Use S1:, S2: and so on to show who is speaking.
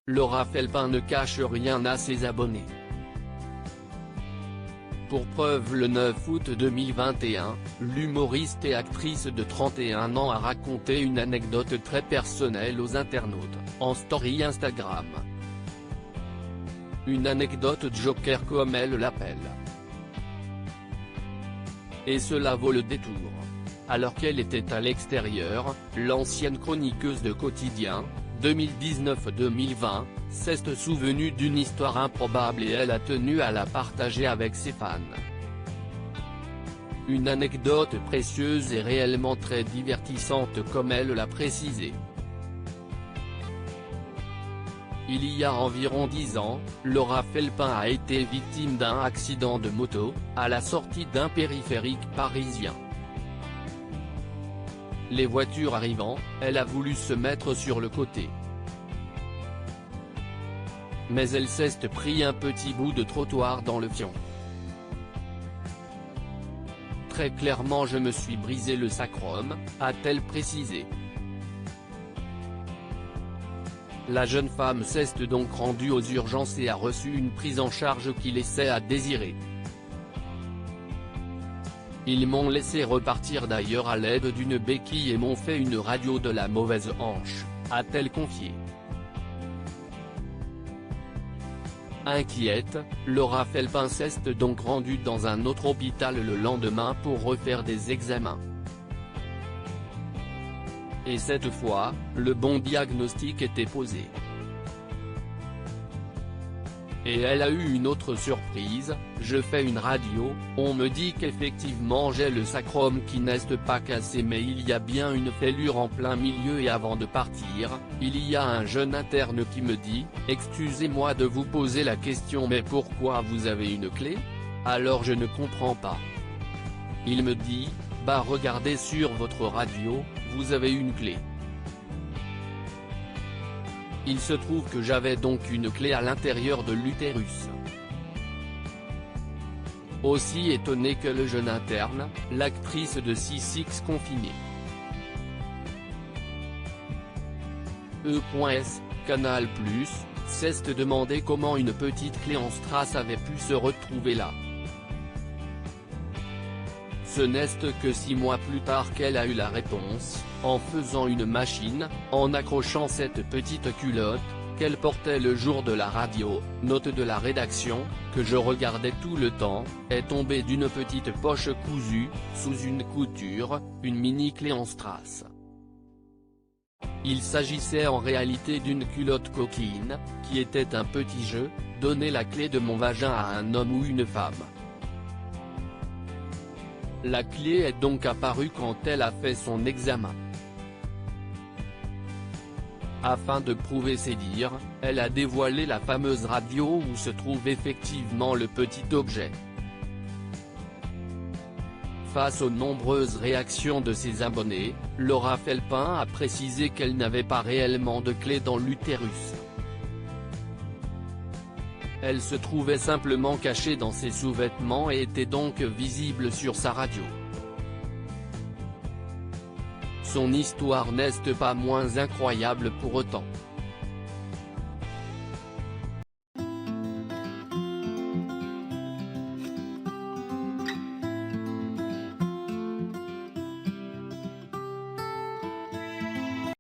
S1: Laura Felpin ne cache rien à ses abonnés. Pour preuve, le 9 août 2021, l'humoriste et actrice de 31 ans a raconté une anecdote très personnelle aux internautes, en story Instagram. Une anecdote joker comme elle l'appelle. Et cela vaut le détour. Alors qu'elle était à l'extérieur, l'ancienne chroniqueuse de Quotidien, 2019-2020, s'est souvenue d'une histoire improbable et elle a tenu à la partager avec ses fans. Une anecdote précieuse et réellement très divertissante comme elle l'a précisé. Il y a environ 10 ans, Laura Felpin a été victime d'un accident de moto, à la sortie d'un périphérique parisien. Les voitures arrivant, elle a voulu se mettre sur le côté. Mais elle s'est pris un petit bout de trottoir dans le fion. Très clairement, je me suis brisé le sacrum, a-t-elle précisé. La jeune femme s'est donc rendue aux urgences et a reçu une prise en charge qui laissait à désirer. Ils m'ont laissé repartir d'ailleurs à l'aide d'une béquille et m'ont fait une radio de la mauvaise hanche, a-t-elle confié. Inquiète, Laura Felpin s'est donc rendue dans un autre hôpital le lendemain pour refaire des examens. Et cette fois, le bon diagnostic était posé. Et elle a eu une autre surprise, je fais une radio, on me dit qu'effectivement j'ai le sacrum qui n'est pas cassé mais il y a bien une fêlure en plein milieu et avant de partir, il y a un jeune interne qui me dit, excusez-moi de vous poser la question mais pourquoi vous avez une clé? Alors je ne comprends pas. Il me dit, bah regardez sur votre radio, vous avez une clé. Il se trouve que j'avais donc une clé à l'intérieur de l'utérus. Aussi étonné que le jeune interne, l'actrice de 6X confinée. E.S, Canal+, s'est demandé comment une petite clé en strass avait pu se retrouver là. Ce n'est que 6 mois plus tard qu'elle a eu la réponse, en faisant une machine, en accrochant cette petite culotte, qu'elle portait le jour de la radio, note de la rédaction, que je regardais tout le temps, est tombée d'une petite poche cousue, sous une couture, une mini clé en strass. Il s'agissait en réalité d'une culotte coquine, qui était un petit jeu, donner la clé de mon vagin à un homme ou une femme. La clé est donc apparue quand elle a fait son examen. Afin de prouver ses dires, elle a dévoilé la fameuse radio où se trouve effectivement le petit objet. Face aux nombreuses réactions de ses abonnés, Laura Felpin a précisé qu'elle n'avait pas réellement de clé dans l'utérus. Elle se trouvait simplement cachée dans ses sous-vêtements et était donc visible sur sa radio. Son histoire n'est pas moins incroyable pour autant.